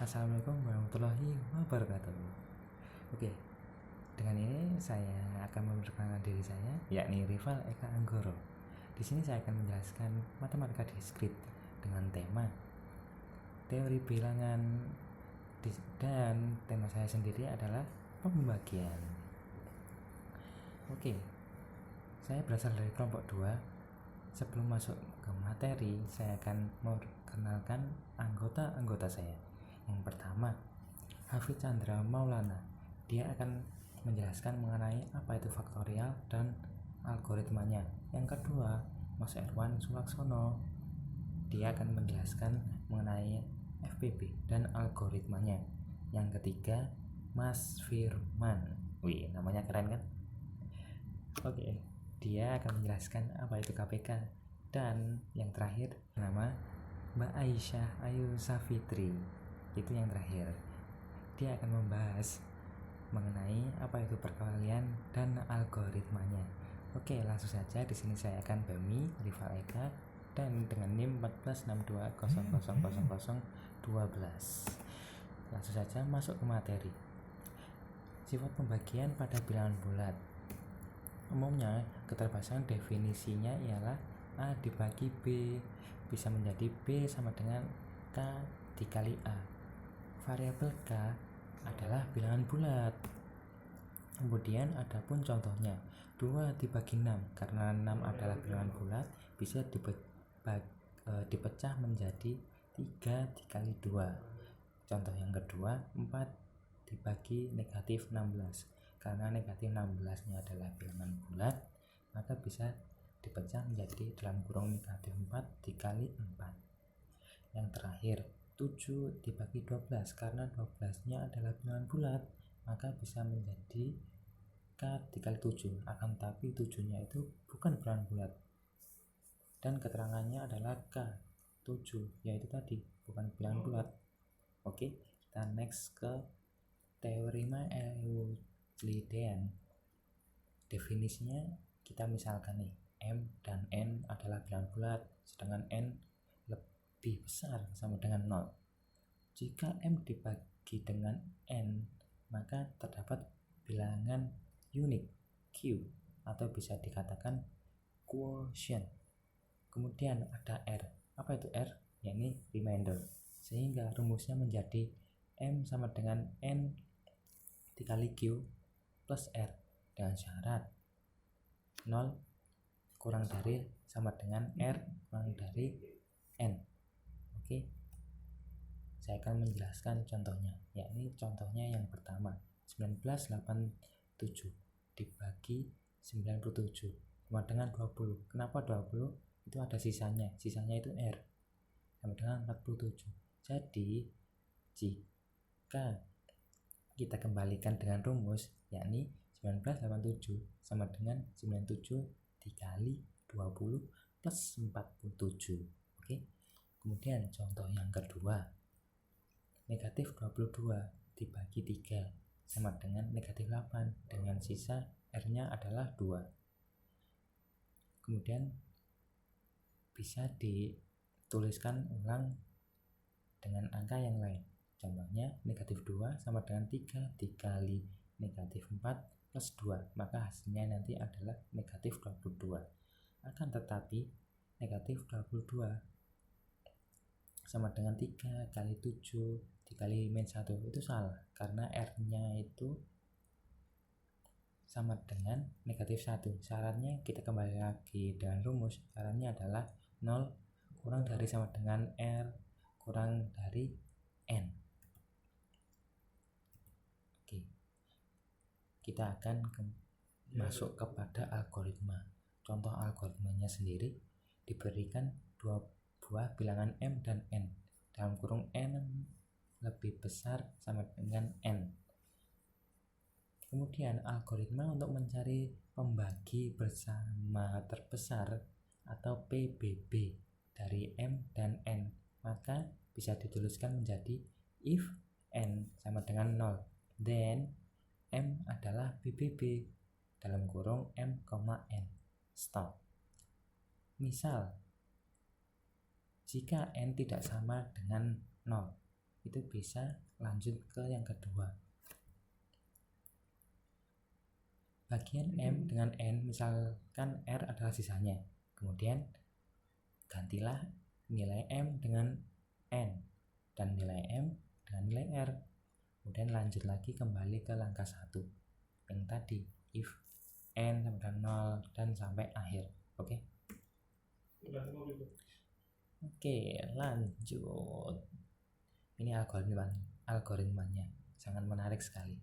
Assalamualaikum warahmatullahi wabarakatuh. Oke, dengan ini saya akan memperkenalkan diri saya, yakni Rival Eka Anggoro. Di sini saya akan menjelaskan matematika diskrit dengan tema teori bilangan dan tema saya sendiri adalah pembagian. Oke, saya berasal dari kelompok 2. Sebelum masuk ke materi, saya akan memperkenalkan anggota-anggota saya. Yang pertama, Hafidz Chandra Maulana. Dia akan menjelaskan mengenai apa itu faktorial dan algoritmanya. Yang kedua, Mas Erwan Sulaksono. Dia akan menjelaskan mengenai FPB dan algoritmanya. Yang ketiga, Mas Firman. Wih, namanya keren kan? Oke, dia akan menjelaskan apa itu KPK. Dan yang terakhir, nama Mbak Aisyah Ayu Safitri. Itu yang terakhir. Dia akan membahas mengenai apa itu perkalian dan algoritmanya. Oke, langsung saja. Di sini saya akan Bami Rival Eka dan dengan NIM 1462000012. Langsung saja masuk ke materi. Sifat pembagian pada bilangan bulat. Umumnya, keterpasangan definisinya ialah A dibagi B bisa menjadi B sama dengan K dikali A. Variabel K adalah bilangan bulat. Kemudian adapun contohnya 2 dibagi 6, karena 6 adalah bilangan bulat, bisa dipecah menjadi 3 dikali 2. Contoh yang kedua, 4 dibagi negatif 16, karena negatif 16 nya adalah bilangan bulat, maka bisa dipecah menjadi dalam kurung negatif 4 dikali 4. Yang terakhir, 7 dibagi 12, karena 12 nya adalah bilangan bulat, maka bisa menjadi K dikali 7, akan tapi 7 nya itu bukan bilangan bulat dan keterangannya adalah K 7, yaitu tadi bukan bilangan bulat. Oke, kita next ke teorema Euclidean. Definisinya kita misalkan nih, M dan N adalah bilangan bulat, sedangkan N lebih besar sama dengan 0. Jika M dibagi dengan N, maka terdapat bilangan unik Q, atau bisa dikatakan quotient. Kemudian ada R. Apa itu R? Yakni remainder. Sehingga rumusnya menjadi M sama dengan N dikali Q plus R dengan syarat 0 kurang dari sama dengan R kurang dari N. Oke, saya akan menjelaskan contohnya, yakni contohnya yang pertama, 1987 dibagi 97 sama dengan 20. Kenapa 20? Itu ada sisanya itu R sama dengan 47. Jadi jika kita kembalikan dengan rumus, yakni 1987 sama dengan 97 dikali 20 plus 47. Oke. Kemudian contoh yang kedua, negatif 22 dibagi 3 sama dengan negatif 8, dengan sisa R nya adalah 2. Kemudian bisa dituliskan ulang dengan angka yang lain. Contohnya negatif 2 sama dengan 3 dikali negatif 4 plus 2, maka hasilnya nanti adalah negatif 22. Akan tetapi negatif 22 sama dengan 3 kali 7 dikali min 1 itu salah, karena R nya itu sama dengan negatif 1. Syaratnya kita kembali lagi dengan rumus, syaratnya adalah 0 kurang dari sama dengan R kurang dari N. Oke, kita akan masuk kepada algoritma. Contoh algoritmanya sendiri diberikan dua buah bilangan M dan N dalam kurung N lebih besar sama dengan N. Kemudian algoritma untuk mencari pembagi bersama terbesar atau PBB dari M dan N, maka bisa dituliskan menjadi if N sama dengan 0, then M adalah PBB dalam kurung M, N. Stop. Misal, jika N tidak sama dengan 0, itu bisa lanjut ke yang kedua. Bagian M dengan N, misalkan R adalah sisanya, kemudian gantilah nilai M dengan N dan nilai M dengan nilai R. Kemudian lanjut lagi kembali ke langkah 1 yang tadi, if N sama dengan 0 dan sampai akhir. Oke, lanjut. Ini algoritmanya sangat menarik sekali,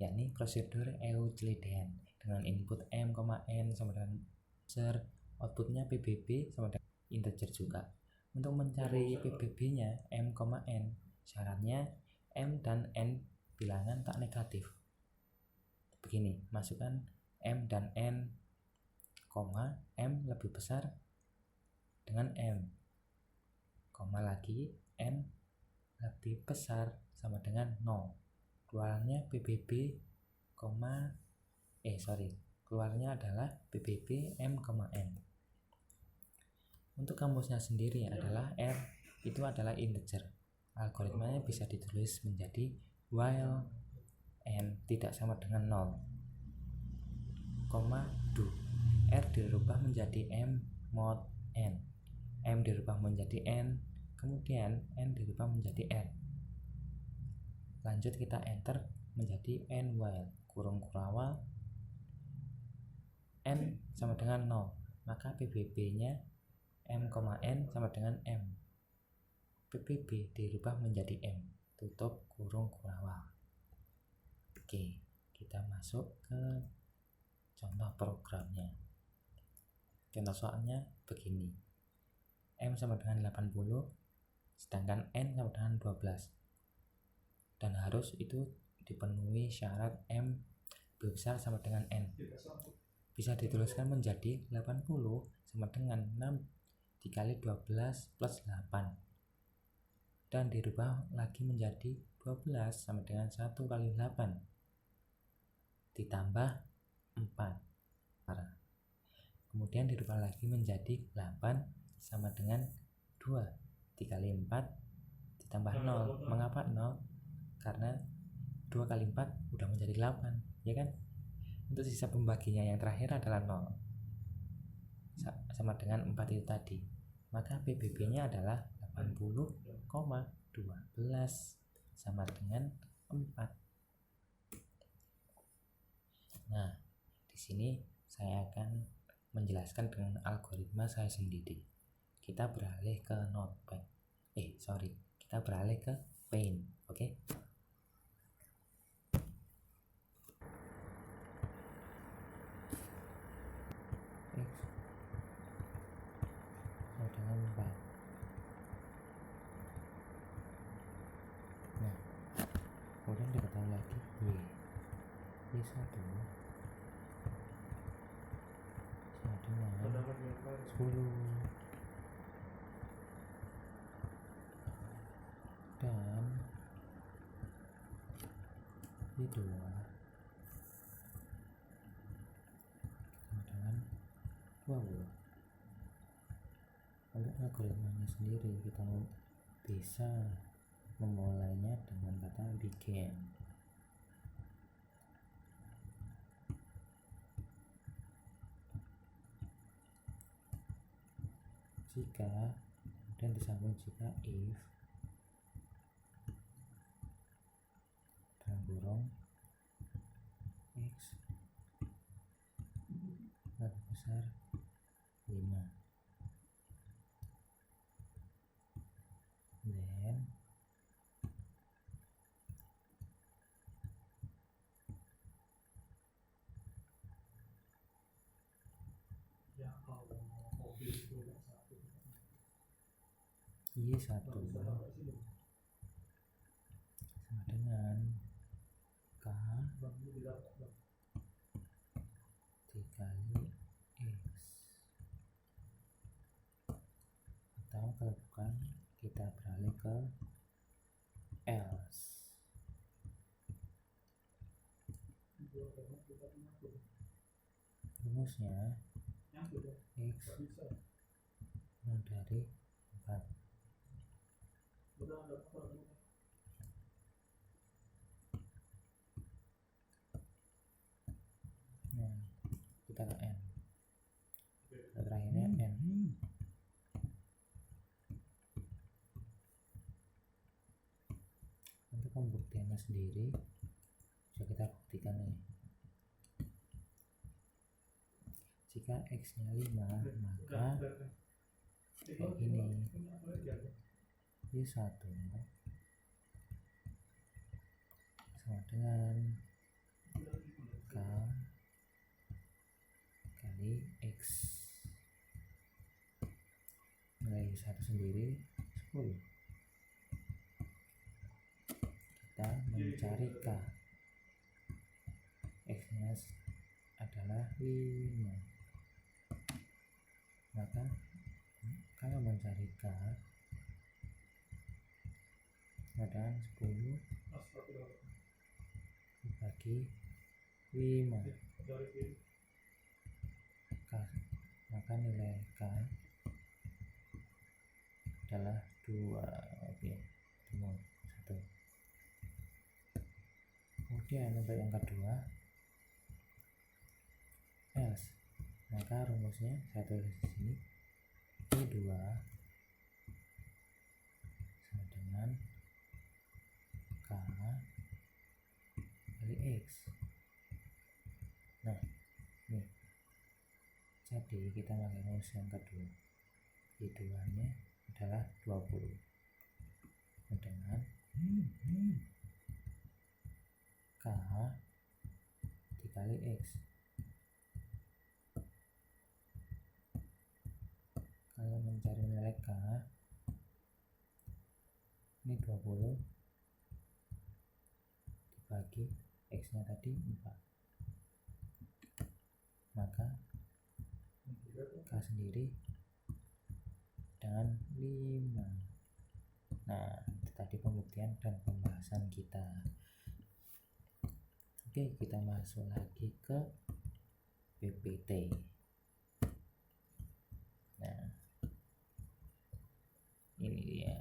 yakni prosedur Euclidean dengan input M, N sama dengan integer, outputnya PBB sama dengan integer juga. Untuk mencari PBB-nya M, N, syaratnya M dan N bilangan tak negatif. Begini, masukkan M dan N, M lebih besar dengan M, lagi N lebih besar sama dengan 0. Keluarnya PBB, keluarnya adalah PBB M, N. Untuk kamusnya sendiri adalah R itu adalah integer. Algoritmanya bisa ditulis menjadi while N tidak sama dengan 0, do R dirubah menjadi M mod N, M dirubah menjadi N, kemudian N dirubah menjadi R. Lanjut kita enter menjadi N while kurung kurawal N sama dengan 0, maka PBB nya M, N sama dengan M. PBB dirubah menjadi M, tutup kurung kurawal. Oke, kita masuk ke contoh programnya. Contoh soalnya begini, M sama dengan 80, sedangkan N sama dengan 12, dan harus itu dipenuhi syarat M lebih besar sama dengan N. Bisa dituliskan menjadi 80 sama dengan 6 dikali 12 plus 8, dan dirubah lagi menjadi 12 sama dengan 1 kali 8 ditambah 4, kemudian dirubah lagi menjadi 8 sama dengan 2 dikali 4 ditambah 0. Mengapa 0? Karena 2 kali 4 udah menjadi 8, ya kan? Untuk sisa pembaginya yang terakhir adalah 0 sama dengan 4 itu tadi, maka PBB nya adalah 80,12 sama dengan 4. Nah, di sini saya akan menjelaskan dengan algoritma saya sendiri. Kita beralih ke Notepad. Kita beralih ke Paint, oke? Dengan 4. Nah, kemudian diketahui lagi Y1 sama dengan 10 dan Y2 sama dengan 20. Untuk algoritmanya sendiri kita bisa memulainya dengan kata begin. Jika, dan disambung jika if dalam kurung X lebih besar 5, then Y1 sama dengan K dikali X, atau kalau bukan kita beralih ke else. Rumusnya X kurang dari 4 pembuktiannya sendiri bisa kita buktikan nih. Jika X nya 5, maka kayak gini, Y1 sama dengan K kali X. Nilai Y1 sendiri 10. Kita mencari K. X nya adalah 5, maka kalau mencari K adalah 10 dibagi 5 K, maka nilai K adalah 2. Oke, temu 1. Kemudian untuk yang kedua else, maka rumusnya saya tulis di sini, Y2 sama dengan K kali X. Nah, nih, jadi kita pakai rumus yang kedua, Y2 nya adalah 20 dengan K dikali X. Kalau mencari nilai K, ini 20 dibagi X nya tadi 4, maka K sendiri dengan 5. Nah, itu tadi pembuktian dan pembahasan kita. Oke, kita masuk lagi ke PPT. Nah, ini dia.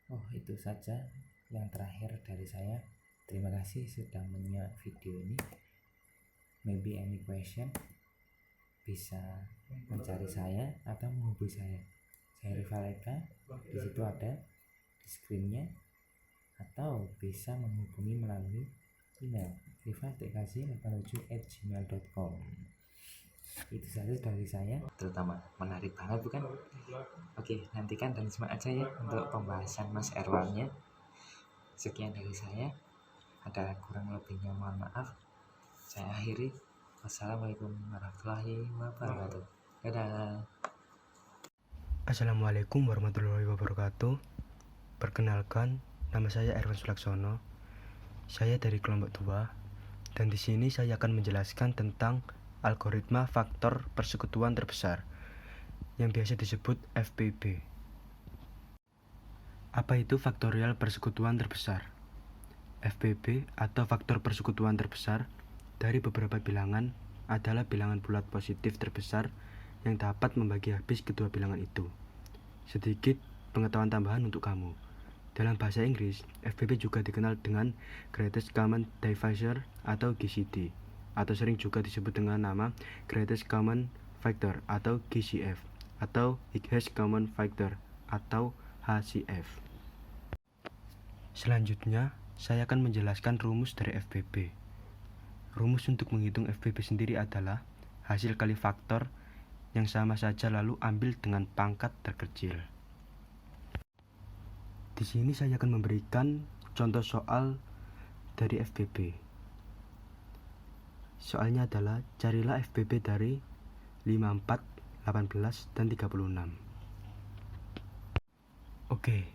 Oh, itu saja yang terakhir dari saya. Terima kasih sudah menyimak video ini. Maybe any question, bisa mencari saya atau menghubungi saya. Saya Rival Eka, di situ ada di screennya, atau bisa menghubungi melalui email rival.tkz87@gmail.com. Itu saja dari saya, terutama menarik banget bukan? Oke, nantikan dan simak aja ya untuk pembahasan Mas Erwannya. Sekian dari saya, ada kurang lebihnya mohon maaf. Saya akhiri. Wassalamualaikum warahmatullahi wabarakatuh. Dadah. Assalamualaikum warahmatullahi wabarakatuh. Perkenalkan, nama saya Erwan Sulaksono. Saya dari kelompok 2, dan di sini saya akan menjelaskan tentang algoritma faktor persekutuan terbesar yang biasa disebut FPB. Apa itu faktorial persekutuan terbesar? FPB atau faktor persekutuan terbesar dari beberapa bilangan adalah bilangan bulat positif terbesar yang dapat membagi habis kedua bilangan itu. Sedikit pengetahuan tambahan untuk kamu. Dalam bahasa Inggris, FPB juga dikenal dengan Greatest Common Divisor atau GCD, atau sering juga disebut dengan nama Greatest Common Factor atau GCF, atau Highest Common Factor atau HCF. Selanjutnya, saya akan menjelaskan rumus dari FPB. Rumus untuk menghitung FPB sendiri adalah hasil kali faktor yang sama saja lalu ambil dengan pangkat terkecil. Di sini saya akan memberikan contoh soal dari FPB. Soalnya adalah carilah FPB dari 54, 18, dan 36. Oke,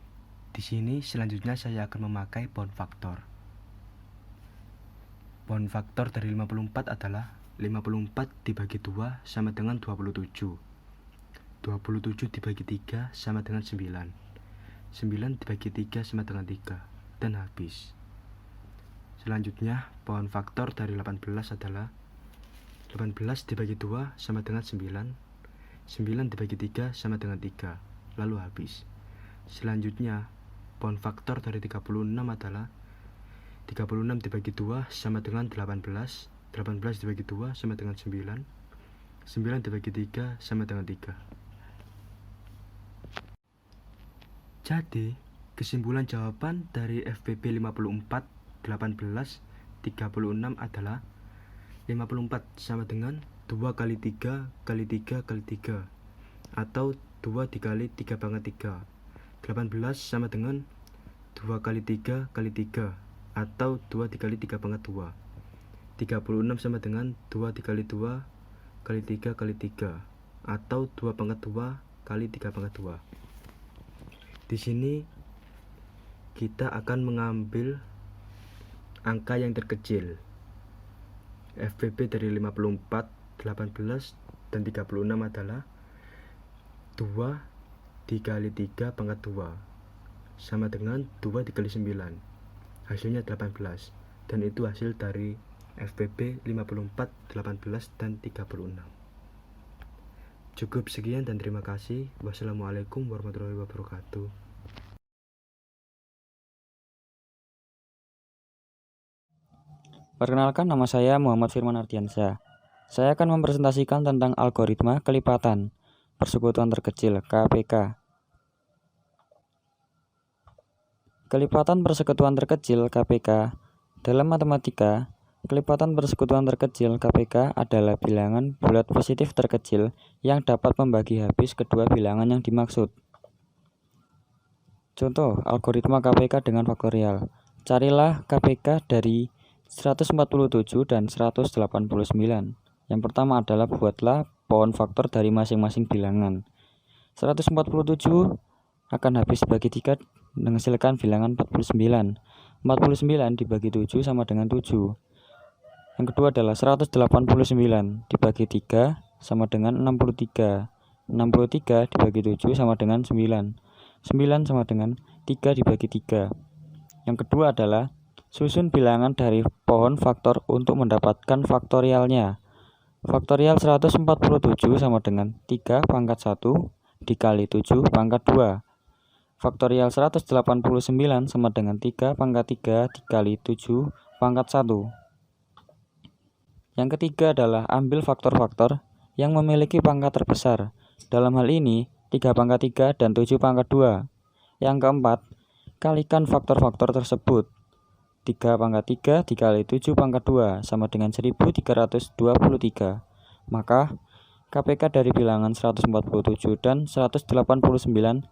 di sini selanjutnya saya akan memakai bound factor. Bound factor dari 54 adalah 54 dibagi 2 sama dengan 27. 27 dibagi 3 sama dengan 9. 9 dibagi 3 sama dengan 3, dan habis. Selanjutnya, bound factor dari 18 adalah 18 dibagi 2 sama dengan 9. 9 dibagi 3 sama dengan 3, lalu habis. Selanjutnya, bound factor dari 36 adalah 36 dibagi 2 sama dengan 18. 18 dibagi 2 sama dengan 9. 9 dibagi 3 sama dengan 3. Jadi, kesimpulan jawaban dari FPB 54, 18, 36 adalah 54 sama dengan 2 kali 3 kali 3 kali 3 atau 2 dikali 3 pangkat 3. 18 sama dengan 2 kali 3 kali 3 atau 2 dikali 3 pangkat 2. 36 sama dengan 2 dikali 2 kali 3 kali 3 atau 2 pangkat 2 kali 3 pangkat 2. Di sini kita akan mengambil angka yang terkecil. FPB dari 54, 18, dan 36 adalah 2 dikali 3 pangkat 2 sama dengan 2 dikali 9, hasilnya 18, dan itu hasil dari FPB 54, 18, dan 36. Cukup sekian dan terima kasih. Wassalamualaikum warahmatullahi wabarakatuh. Perkenalkan, nama saya Muhammad Firman Ardiansyah. Saya akan mempresentasikan tentang algoritma kelipatan persekutuan terkecil (KPK). Kelipatan persekutuan terkecil (KPK). Dalam matematika, kelipatan persekutuan terkecil (KPK) adalah bilangan bulat positif terkecil yang dapat membagi habis kedua bilangan yang dimaksud. Contoh algoritma KPK dengan faktorial. Carilah KPK dari 147 dan 189. Yang pertama adalah buatlah pohon faktor dari masing-masing bilangan. 147 akan habis dibagi 3 menghasilkan bilangan 49. 49 dibagi 7 sama dengan 7. Yang kedua adalah 189 dibagi 3 sama dengan 63. 63 dibagi 7 sama dengan 9. 9 sama dengan 3 dibagi 3. Yang kedua adalah susun bilangan dari pohon faktor untuk mendapatkan faktorialnya. Faktorial 147 sama dengan 3 pangkat 1 dikali 7 pangkat 2. Faktorial 189 sama dengan 3 pangkat 3 dikali 7 pangkat 1. Yang ketiga adalah ambil faktor-faktor yang memiliki pangkat terbesar. Dalam hal ini 3 pangkat 3 dan 7 pangkat 2. Yang keempat, kalikan faktor-faktor tersebut. 3 pangkat 3 dikali 7 pangkat 2 sama dengan 1323. Maka KPK dari bilangan 147 dan 189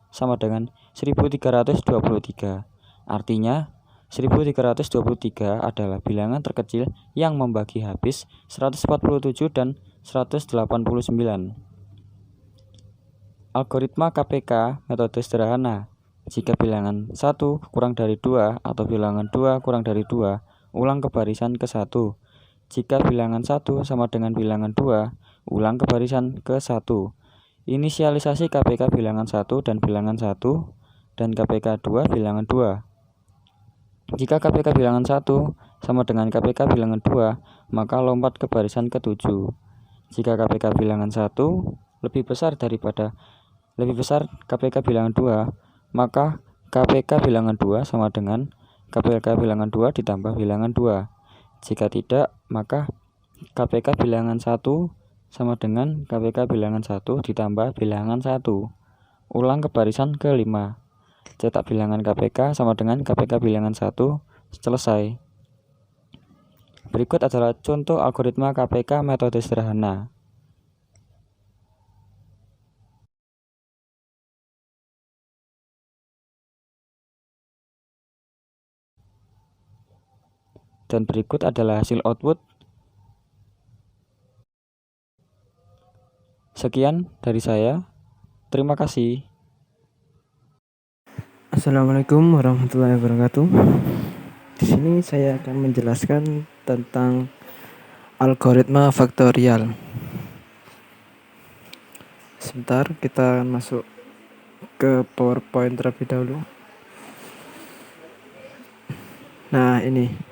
sama dengan 1323. Artinya 1323 adalah bilangan terkecil yang membagi habis 147 dan 189. Algoritma KPK metode sederhana. Jika bilangan 1 kurang dari 2 atau bilangan 2 kurang dari 2, ulang ke barisan ke-1. Jika bilangan 1 sama dengan bilangan 2, ulang ke barisan ke-1. Inisialisasi KPK bilangan 1 dan bilangan 1 dan KPK 2 bilangan 2. Jika KPK bilangan 1 sama dengan KPK bilangan 2, maka lompat ke barisan ke-7. Jika KPK bilangan 1 lebih besar KPK bilangan 2, maka KPK bilangan 2 sama dengan KPK bilangan 2 ditambah bilangan 2. Jika tidak, maka KPK bilangan 1 sama dengan KPK bilangan 1 ditambah bilangan 1. Ulang ke barisan ke-5. Cetak bilangan KPK sama dengan KPK bilangan 1. Selesai. Berikut adalah contoh algoritma KPK metode sederhana. Dan berikut adalah hasil output. Sekian dari saya. Terima kasih. Assalamualaikum warahmatullahi wabarakatuh. Di sini saya akan menjelaskan tentang algoritma faktorial. Sebentar, kita akan masuk ke PowerPoint terlebih dahulu. Nah, ini.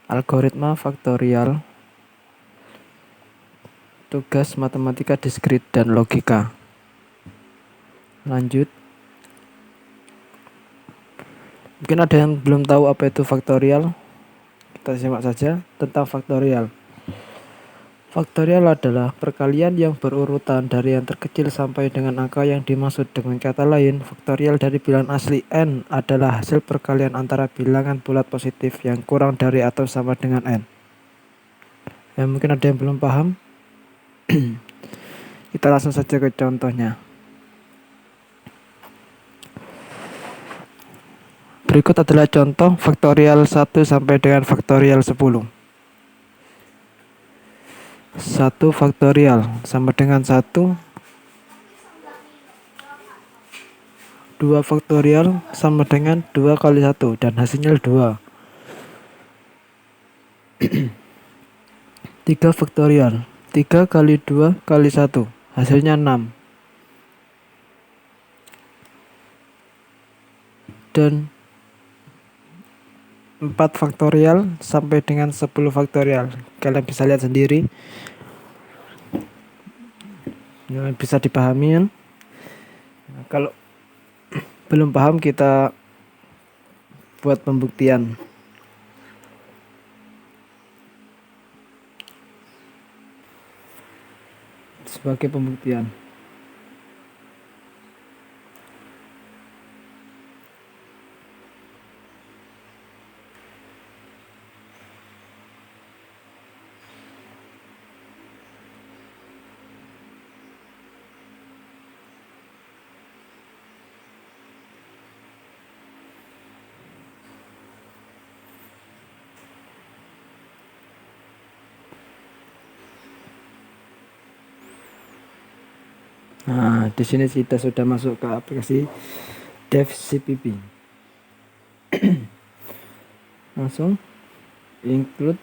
Algoritma faktorial, tugas matematika diskrit dan logika. Lanjut. Mungkin ada yang belum tahu apa itu faktorial. Kita simak saja tentang faktorial. Faktorial adalah perkalian yang berurutan dari yang terkecil sampai dengan angka yang dimaksud. Dengan kata lain, faktorial dari bilangan asli n adalah hasil perkalian antara bilangan bulat positif yang kurang dari atau sama dengan n. Ya, mungkin ada yang belum paham. Kita langsung saja ke contohnya. Berikut adalah contoh faktorial 1 sampai dengan faktorial 10. 1 faktorial sama dengan 1. 2 faktorial sama dengan 2 kali 1 dan hasilnya 2. 3 faktorial 3 kali 2 kali 1 hasilnya 6. Dan 4 faktorial sampai dengan 10 faktorial. Kalian bisa lihat sendiri. Bisa dipahami kan? Nah, kalau belum paham kita buat pembuktian. Sebagai pembuktian. Nah, di sini kita sudah masuk ke aplikasi DevCpp. Langsung include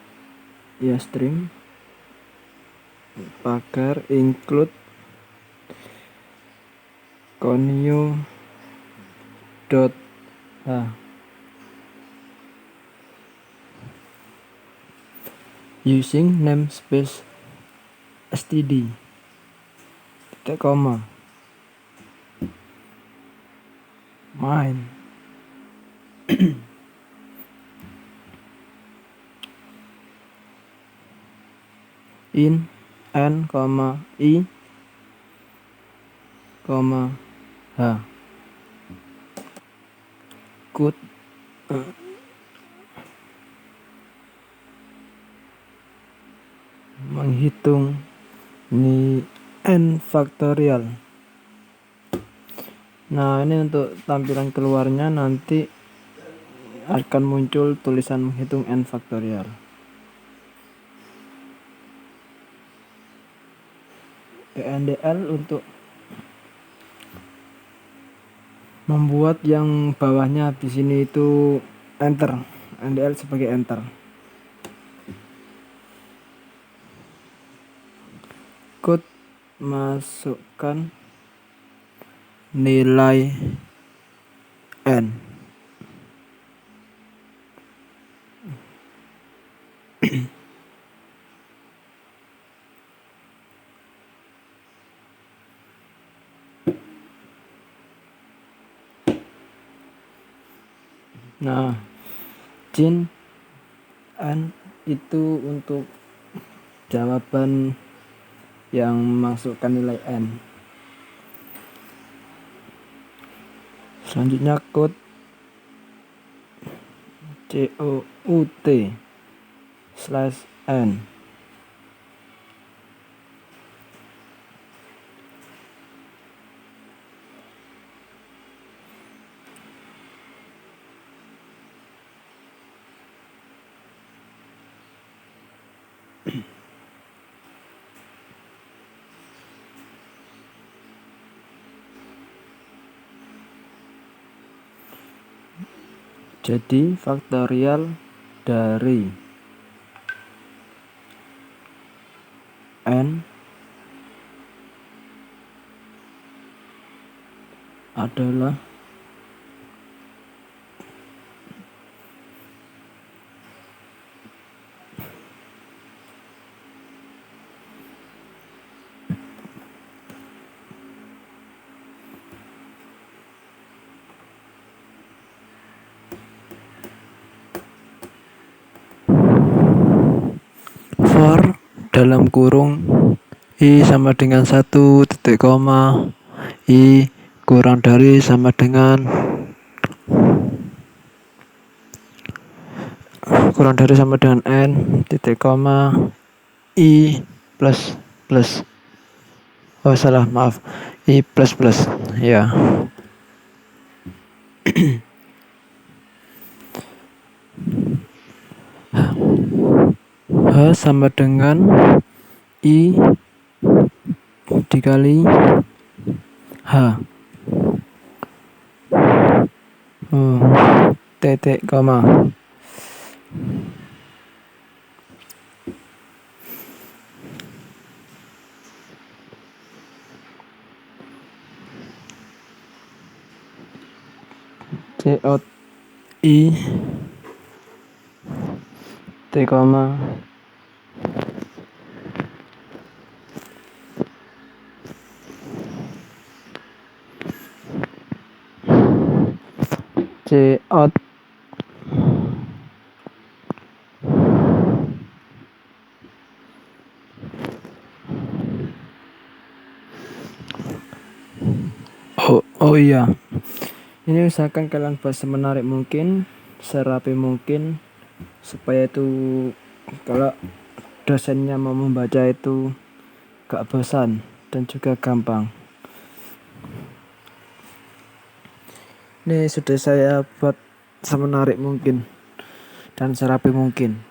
ya stream pagar include conio dot using namespace std titik koma main in n, i, h could menghitung ini n faktorial. Nah, ini untuk tampilan keluarnya nanti akan muncul tulisan menghitung n faktorial. NDL untuk membuat yang bawahnya di sini itu enter. NDL sebagai enter. Code masukkan nilai n. Nah, Jin n itu untuk jawaban yang masukkan nilai n. Selanjutnya code cout/n. Jadi faktorial dari n adalah dalam kurung I sama dengan 1 titik koma I kurang dari sama dengan N titik koma I plus plus oh salah maaf I plus plus ya. H sama dengan I dikali H titik koma COT I titik koma COT oh iya, ini usahakan kalian buat semenarik mungkin, serapi mungkin, supaya itu kalau dosennya mau membaca itu gak bosan dan juga gampang. Ini sudah saya buat semenarik mungkin dan serapi mungkin.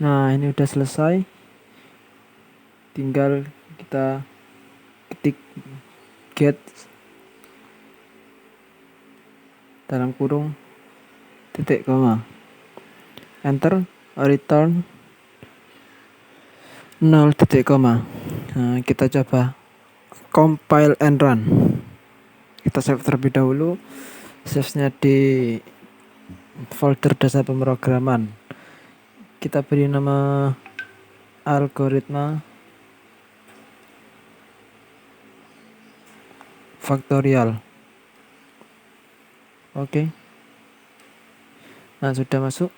Nah, ini udah selesai. Tinggal kita ketik get dalam kurung titik koma enter return 0 titik koma. Nah, kita coba compile and run. Kita save terlebih dahulu, save-nya di folder dasar pemrograman. Kita beri nama algoritma faktorial. Oke. Nah, sudah masuk.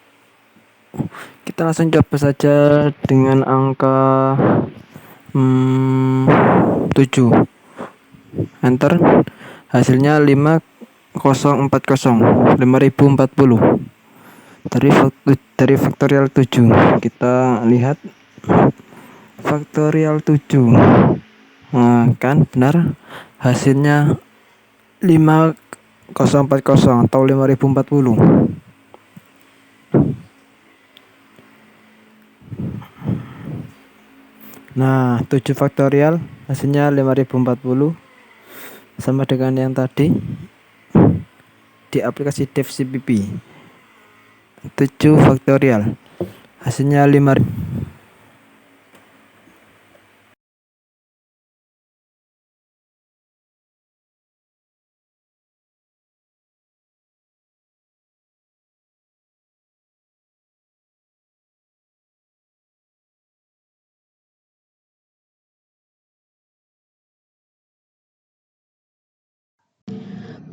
Kita langsung coba saja dengan angka 7. Enter. Hasilnya 5040. Dari faktorial 7. Kita lihat faktorial 7. Nah, kan benar hasilnya 5040 atau 5040. Nah, 7 faktorial hasilnya 5040 sama dengan yang tadi di aplikasi DevCPP. 7 faktorial hasilnya 5000.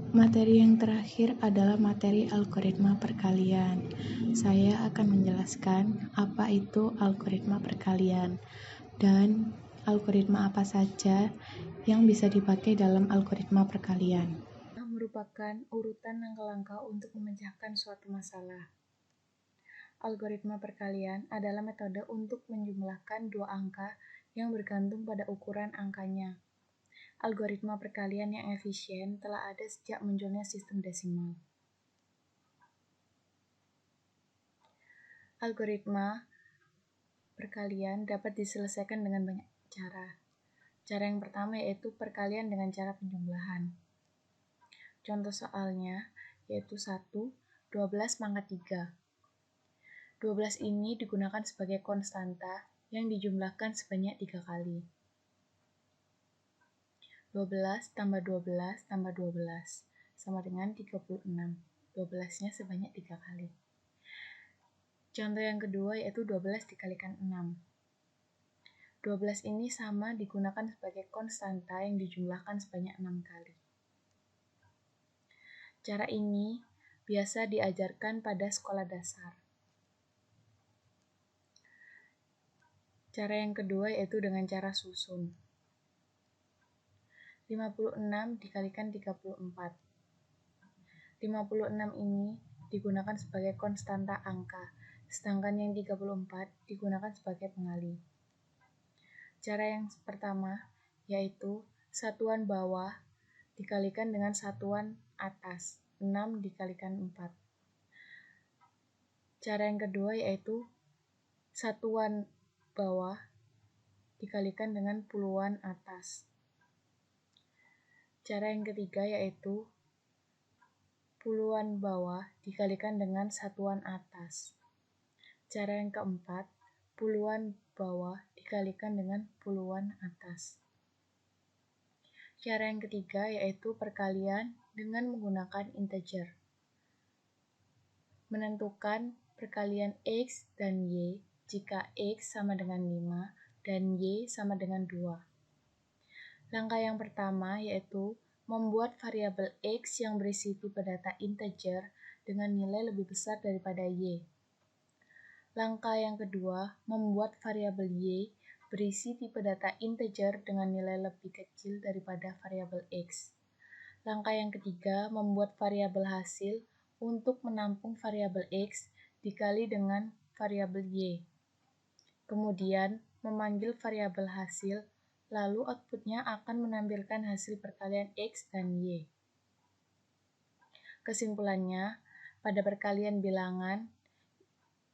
Materi yang terakhir adalah materi algoritma perkalian. Saya akan menjelaskan apa itu algoritma perkalian dan algoritma apa saja yang bisa dipakai dalam algoritma perkalian. Merupakan urutan langkah-langkah untuk memecahkan suatu masalah. Algoritma perkalian adalah metode untuk menjumlahkan dua angka yang bergantung pada ukuran angkanya. Algoritma perkalian yang efisien telah ada sejak munculnya sistem desimal. Algoritma perkalian dapat diselesaikan dengan banyak cara. Cara yang pertama yaitu perkalian dengan cara penjumlahan. Contoh soalnya yaitu 1, 12 pangkat 3. 12 ini digunakan sebagai konstanta yang dijumlahkan sebanyak 3 kali. 12 tambah 12 tambah 12 sama dengan 36. 12-nya sebanyak 3 kali. Contoh yang kedua yaitu 12 dikalikan 6. 12 ini sama digunakan sebagai konstanta yang dijumlahkan sebanyak 6 kali. Cara ini biasa diajarkan pada sekolah dasar. Cara yang kedua yaitu dengan cara susun. 56 dikalikan 34. 56 ini digunakan sebagai konstanta angka, sedangkan yang 34 digunakan sebagai pengali. Cara yang pertama yaitu satuan bawah dikalikan dengan satuan atas, 6 dikalikan 4. Cara yang kedua yaitu satuan bawah dikalikan dengan puluhan atas. Cara yang ketiga yaitu puluhan bawah dikalikan dengan satuan atas. Cara yang keempat, puluhan bawah dikalikan dengan puluhan atas. Cara yang ketiga yaitu perkalian dengan menggunakan integer. Menentukan perkalian X dan Y jika X sama dengan 5 dan Y sama dengan 2. Langkah yang pertama yaitu membuat variabel X yang berisi tipe data integer dengan nilai lebih besar daripada Y. Langkah yang kedua, membuat variabel Y berisi tipe data integer dengan nilai lebih kecil daripada variabel X. Langkah yang ketiga, membuat variabel hasil untuk menampung variabel X dikali dengan variabel Y. Kemudian, memanggil variabel hasil, lalu outputnya akan menampilkan hasil perkalian X dan Y. Kesimpulannya, pada perkalian bilangan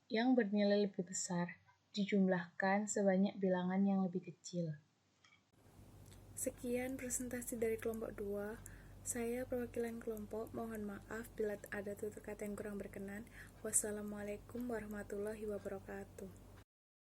yang bernilai lebih besar, dijumlahkan sebanyak bilangan yang lebih kecil. Sekian presentasi dari kelompok 2. Saya perwakilan kelompok, mohon maaf bila ada tutur kata yang kurang berkenan. Wassalamualaikum warahmatullahi wabarakatuh.